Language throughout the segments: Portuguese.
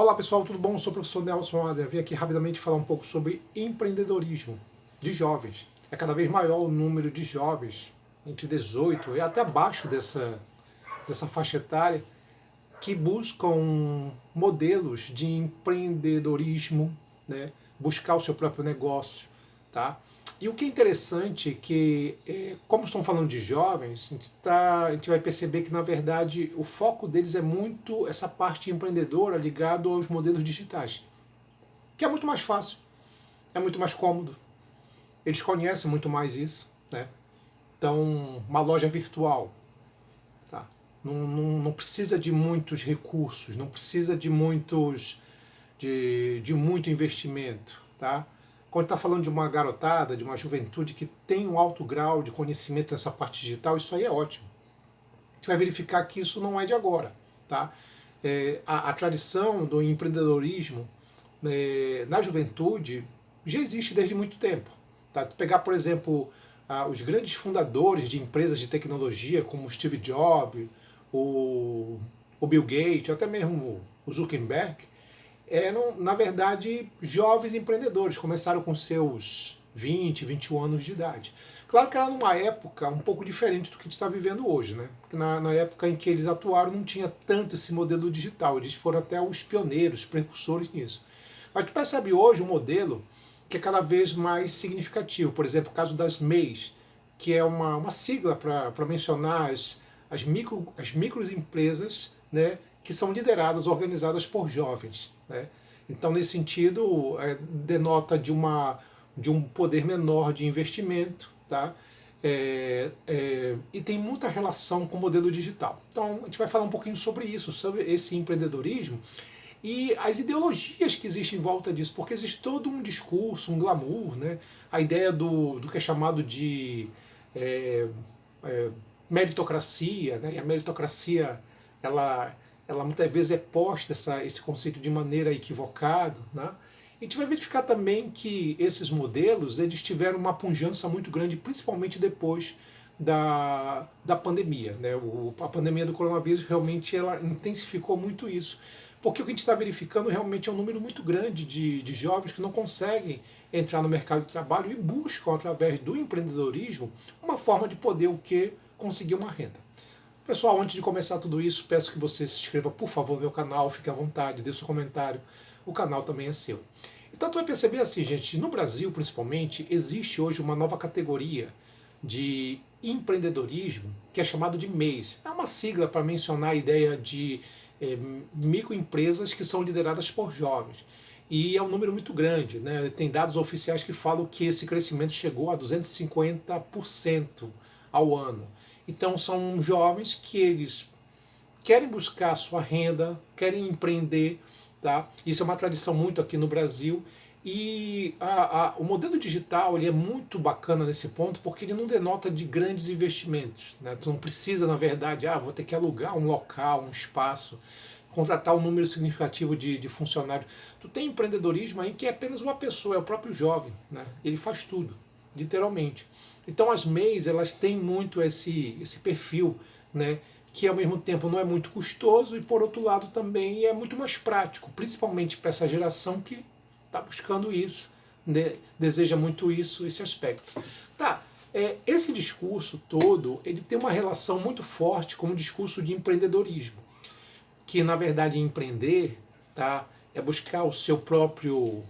Olá pessoal, tudo bom? Eu sou o professor Nelson Adler. Vim aqui rapidamente falar um pouco sobre empreendedorismo de jovens. É cada vez maior o número de jovens entre 18 e até abaixo dessa faixa etária que buscam modelos de empreendedorismo, né? Buscar o seu próprio negócio, tá? E o que é interessante é que, como estão falando de jovens, a gente vai perceber que, na verdade, o foco deles é muito essa parte empreendedora ligada aos modelos digitais, que é muito mais fácil, é muito mais cômodo, eles conhecem muito mais isso, né? Então, uma loja virtual, tá? Não precisa de muitos recursos, não precisa de muito investimento, tá? Quando está falando de uma garotada, de uma juventude que tem um alto grau de conhecimento nessa parte digital, isso aí é ótimo. A gente vai verificar que isso não é de agora, tá? A tradição do empreendedorismo na juventude já existe desde muito tempo. Tá? Pegar, por exemplo, os grandes fundadores de empresas de tecnologia, como o Steve Jobs, o Bill Gates, até mesmo o Zuckerberg, eram, na verdade, jovens empreendedores, começaram com seus 20, 21 anos de idade. Claro que era numa época um pouco diferente do que a gente está vivendo hoje, né? Porque na época em que eles atuaram não tinha tanto esse modelo digital, eles foram até os pioneiros, os precursores nisso. Mas tu percebe hoje um modelo que é cada vez mais significativo. Por exemplo, o caso das MEIs, que é uma sigla para mencionar as microempresas, né, que são lideradas, organizadas por jovens, né? Então, nesse sentido, denota de um poder menor de investimento, tá? E tem muita relação com o modelo digital. Então, a gente vai falar um pouquinho sobre isso, sobre esse empreendedorismo e as ideologias que existem em volta disso, porque existe todo um discurso, um glamour, né? A ideia do que é chamado de é, meritocracia, né? E a meritocracia, ela muitas vezes é posta esse conceito de maneira equivocada, né? E a gente vai verificar também que esses modelos eles tiveram uma pujança muito grande, principalmente depois da pandemia, né? A pandemia do coronavírus realmente ela intensificou muito isso. Porque o que a gente está verificando realmente é um número muito grande de jovens que não conseguem entrar no mercado de trabalho e buscam, através do empreendedorismo, uma forma de poder o quê? Conseguir uma renda. Pessoal, antes de começar tudo isso, peço que você se inscreva, por favor, no meu canal, fique à vontade, dê seu comentário, o canal também é seu. Então tu vai perceber assim, gente, no Brasil principalmente, existe hoje uma nova categoria de empreendedorismo que é chamado de MEIs. É uma sigla para mencionar a ideia de microempresas que são lideradas por jovens. E é um número muito grande, né? Tem dados oficiais que falam que esse crescimento chegou a 250% ao ano. Então são jovens que eles querem buscar a sua renda, querem empreender, tá? Isso é uma tradição muito aqui no Brasil. E o modelo digital ele é muito bacana nesse ponto porque ele não denota de grandes investimentos, né? Tu não precisa, na verdade, vou ter que alugar um local, um espaço, contratar um número significativo de funcionários. Tu tem empreendedorismo aí que é apenas uma pessoa, é o próprio jovem, né? Ele faz tudo, literalmente. Então as MEIs elas têm muito esse perfil, né? Que ao mesmo tempo não é muito custoso e por outro lado também é muito mais prático, principalmente para essa geração que está buscando isso, né? Deseja muito isso, esse aspecto. Tá, esse discurso todo ele tem uma relação muito forte com o discurso de empreendedorismo, que na verdade empreender, tá, é buscar o seu próprio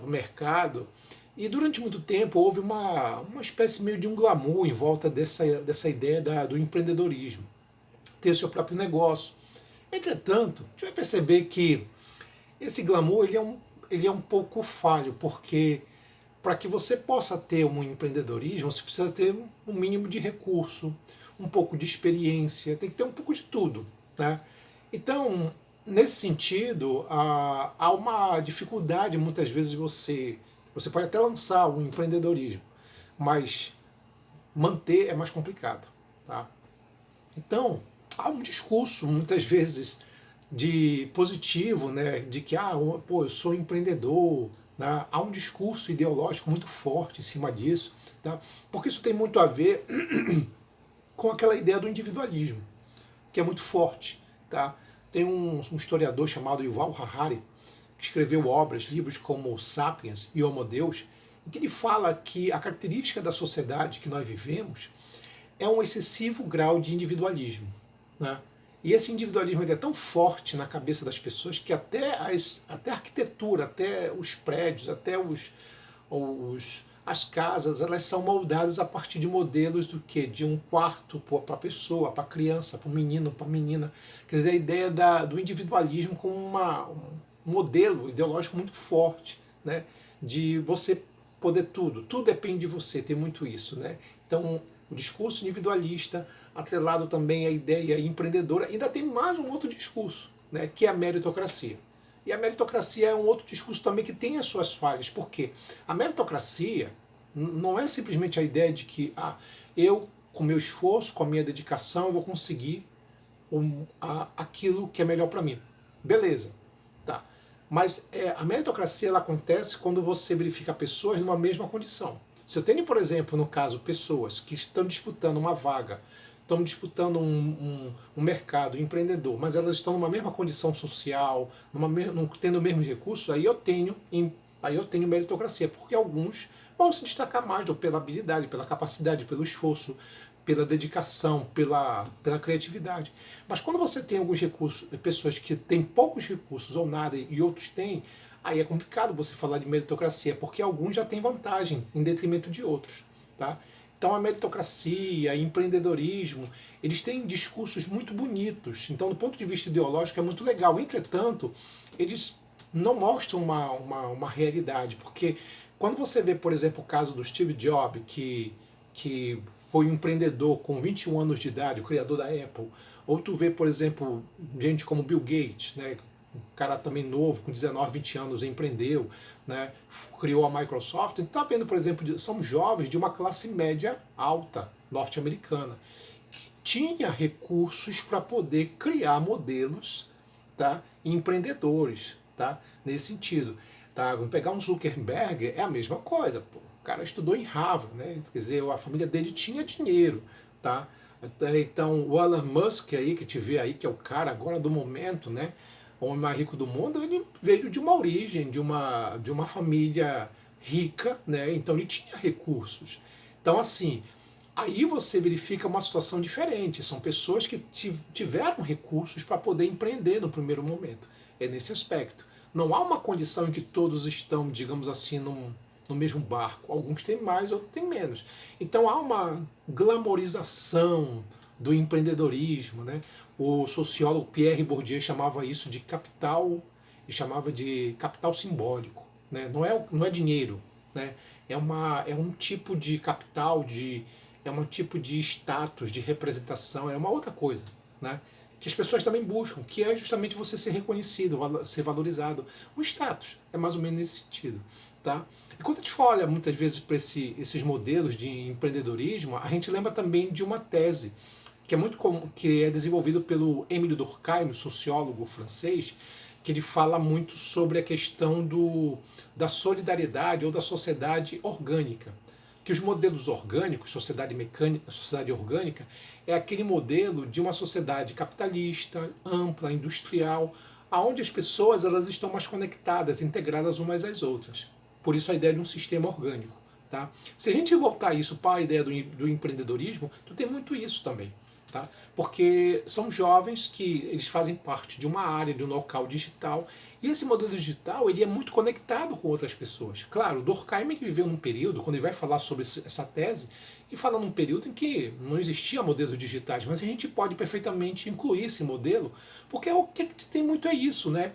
mercado. E durante muito tempo houve uma espécie meio de um glamour em volta dessa ideia do empreendedorismo, ter o seu próprio negócio. Entretanto, a gente vai perceber que esse glamour ele é um pouco falho, porque para que você possa ter um empreendedorismo, você precisa ter um mínimo de recurso, um pouco de experiência, tem que ter um pouco de tudo, né? Então, nesse sentido, há uma dificuldade muitas vezes você pode até lançar um empreendedorismo, mas manter é mais complicado, tá? Então, há um discurso muitas vezes de positivo, né, de que pô, eu sou empreendedor, né? Há um discurso ideológico muito forte em cima disso, tá? Porque isso tem muito a ver com aquela ideia do individualismo, que é muito forte, tá? Tem um historiador chamado Yuval Harari, que escreveu obras, livros como Sapiens e Homo Deus, em que ele fala que a característica da sociedade que nós vivemos é um excessivo grau de individualismo, né? E esse individualismo é tão forte na cabeça das pessoas que até a arquitetura, até os prédios, até as casas, elas são moldadas a partir de modelos do quê? De um quarto para a pessoa, para a criança, para o menino, para a menina. Quer dizer, a ideia do individualismo como um modelo ideológico muito forte, né? De você poder tudo depende de você, tem muito isso, né? Então, o discurso individualista, atrelado também à ideia empreendedora, ainda tem mais um outro discurso, né, que é a meritocracia. E a meritocracia é um outro discurso também que tem as suas falhas, porque a meritocracia não é simplesmente a ideia de que eu, com meu esforço, com a minha dedicação, eu vou conseguir aquilo que é melhor para mim. Beleza, tá. Mas a meritocracia ela acontece quando você verifica pessoas numa mesma condição. Se eu tenho, por exemplo, no caso, pessoas que estão disputando uma vaga, estão disputando um mercado empreendedor, mas elas estão numa mesma condição social, tendo os mesmos recursos, aí eu tenho meritocracia, porque alguns vão se destacar mais pela habilidade, pela capacidade, pelo esforço, pela dedicação, pela criatividade. Mas quando você tem alguns recursos, pessoas que têm poucos recursos ou nada e outros têm, aí é complicado você falar de meritocracia, porque alguns já têm vantagem em detrimento de outros, tá? Então a meritocracia, empreendedorismo, eles têm discursos muito bonitos. Então, do ponto de vista ideológico, é muito legal. Entretanto, eles não mostram uma realidade, porque quando você vê, por exemplo, o caso do Steve Jobs, que foi um empreendedor com 21 anos de idade, o criador da Apple, ou tu vê, por exemplo, gente como Bill Gates, né, um cara também novo, com 19, 20 anos, empreendeu, né, criou a Microsoft. A gente está vendo, por exemplo, são jovens de uma classe média alta norte-americana, que tinha recursos para poder criar modelos, tá, empreendedores, tá, nesse sentido. Tá? Vamos pegar um Zuckerberg, é a mesma coisa. Pô. O cara estudou em Harvard, né? Quer dizer, a família dele tinha dinheiro. Tá? Então, o Elon Musk aí, que te vê aí, que é o cara agora do momento, né? O homem mais rico do mundo, ele veio de uma origem, de uma família rica, né? Então ele tinha recursos. Então, assim, aí você verifica uma situação diferente. São pessoas que tiveram recursos para poder empreender no primeiro momento. É nesse aspecto. Não há uma condição em que todos estão, digamos assim, no mesmo barco. Alguns têm mais, outros têm menos. Então há uma glamorização do empreendedorismo, né? O sociólogo Pierre Bourdieu chamava isso de capital, e chamava de capital simbólico, né? Não é dinheiro, né? É um tipo de capital, é um tipo de status, de representação, é uma outra coisa, né? Que as pessoas também buscam, que é justamente você ser reconhecido, ser valorizado. Um status, é mais ou menos nesse sentido. Tá? E quando a gente olha muitas vezes para esses modelos de empreendedorismo, a gente lembra também de uma tese que é muito comum, que é desenvolvido pelo Émile Durkheim, sociólogo francês, que ele fala muito sobre a questão da solidariedade ou da sociedade orgânica. Que os modelos orgânicos, sociedade mecânica, sociedade orgânica, é aquele modelo de uma sociedade capitalista, ampla, industrial, aonde as pessoas elas estão mais conectadas, integradas umas às outras. Por isso a ideia de um sistema orgânico. Tá? Se a gente voltar isso para a ideia do empreendedorismo, tu tem muito isso também. Tá? Porque são jovens que eles fazem parte de uma área, de um local digital, e esse modelo digital ele é muito conectado com outras pessoas. Claro, o Durkheim ele viveu num período, quando ele vai falar sobre essa tese, e fala num período em que não existia modelos digitais, mas a gente pode perfeitamente incluir esse modelo, porque o que tem muito é isso, né?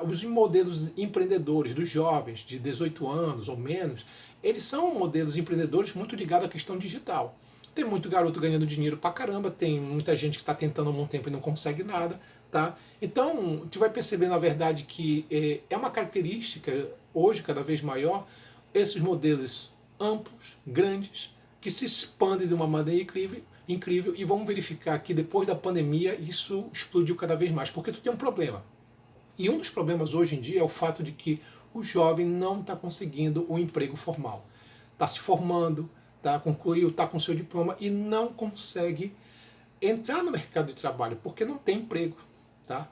Os modelos empreendedores dos jovens de 18 anos ou menos, eles são modelos empreendedores muito ligados à questão digital. Tem muito garoto ganhando dinheiro pra caramba, tem muita gente que está tentando há um tempo e não consegue nada, tá? Então, tu vai perceber, na verdade, que é uma característica, hoje, cada vez maior, esses modelos amplos, grandes, que se expandem de uma maneira incrível e vamos verificar que depois da pandemia isso explodiu cada vez mais, porque tu tem um problema. E um dos problemas hoje em dia é o fato de que o jovem não está conseguindo o emprego formal. Está se formando, concluiu, está com seu diploma e não consegue entrar no mercado de trabalho porque não tem emprego. Tá?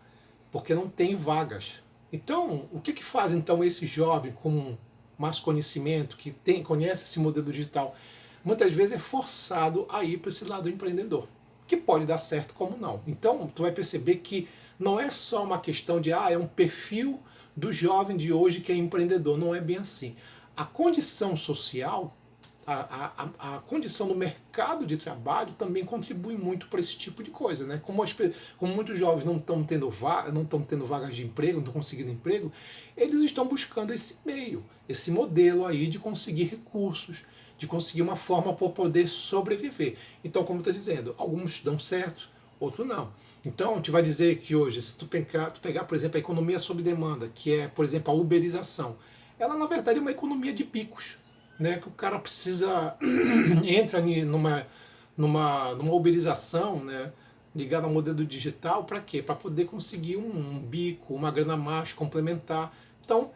porque não tem vagas. Então, o que faz então esse jovem com mais conhecimento, que conhece esse modelo digital? Muitas vezes é forçado a ir para esse lado empreendedor, que pode dar certo como não. Então, tu vai perceber que não é só uma questão de, é um perfil do jovem de hoje que é empreendedor. Não é bem assim. A condição social, a condição do mercado de trabalho também contribui muito para esse tipo de coisa, né? Como muitos jovens não estão tendo vagas de emprego, não estão conseguindo emprego, eles estão buscando esse meio, esse modelo aí de conseguir recursos, de conseguir uma forma para poder sobreviver. Então, como eu estou dizendo, alguns dão certo, outros não. Então, a gente vai dizer que hoje, se tu pegar, por exemplo, a economia sob demanda, que é, por exemplo, a uberização, ela na verdade é uma economia de picos, né, que o cara precisa entra numa uberização, né, ligada ao modelo digital, para quê? Para poder conseguir um bico, uma grana mais complementar. Então,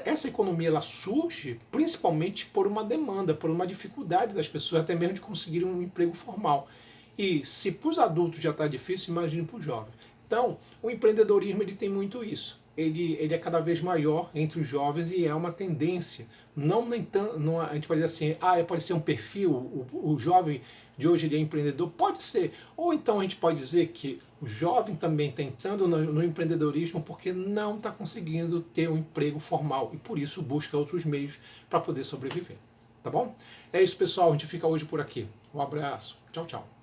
essa economia ela surge principalmente por uma demanda, por uma dificuldade das pessoas até mesmo de conseguir um emprego formal. E se para os adultos já está difícil, imagine para os jovens. Então, o empreendedorismo ele tem muito isso. Ele é cada vez maior entre os jovens e é uma tendência. Não nem tanto, não, a gente pode dizer assim, pode ser um perfil, o jovem de hoje ele é empreendedor, pode ser. Ou então a gente pode dizer que o jovem também está entrando no empreendedorismo porque não está conseguindo ter um emprego formal e por isso busca outros meios para poder sobreviver. Tá bom? É isso, pessoal. A gente fica hoje por aqui. Um abraço. Tchau, tchau.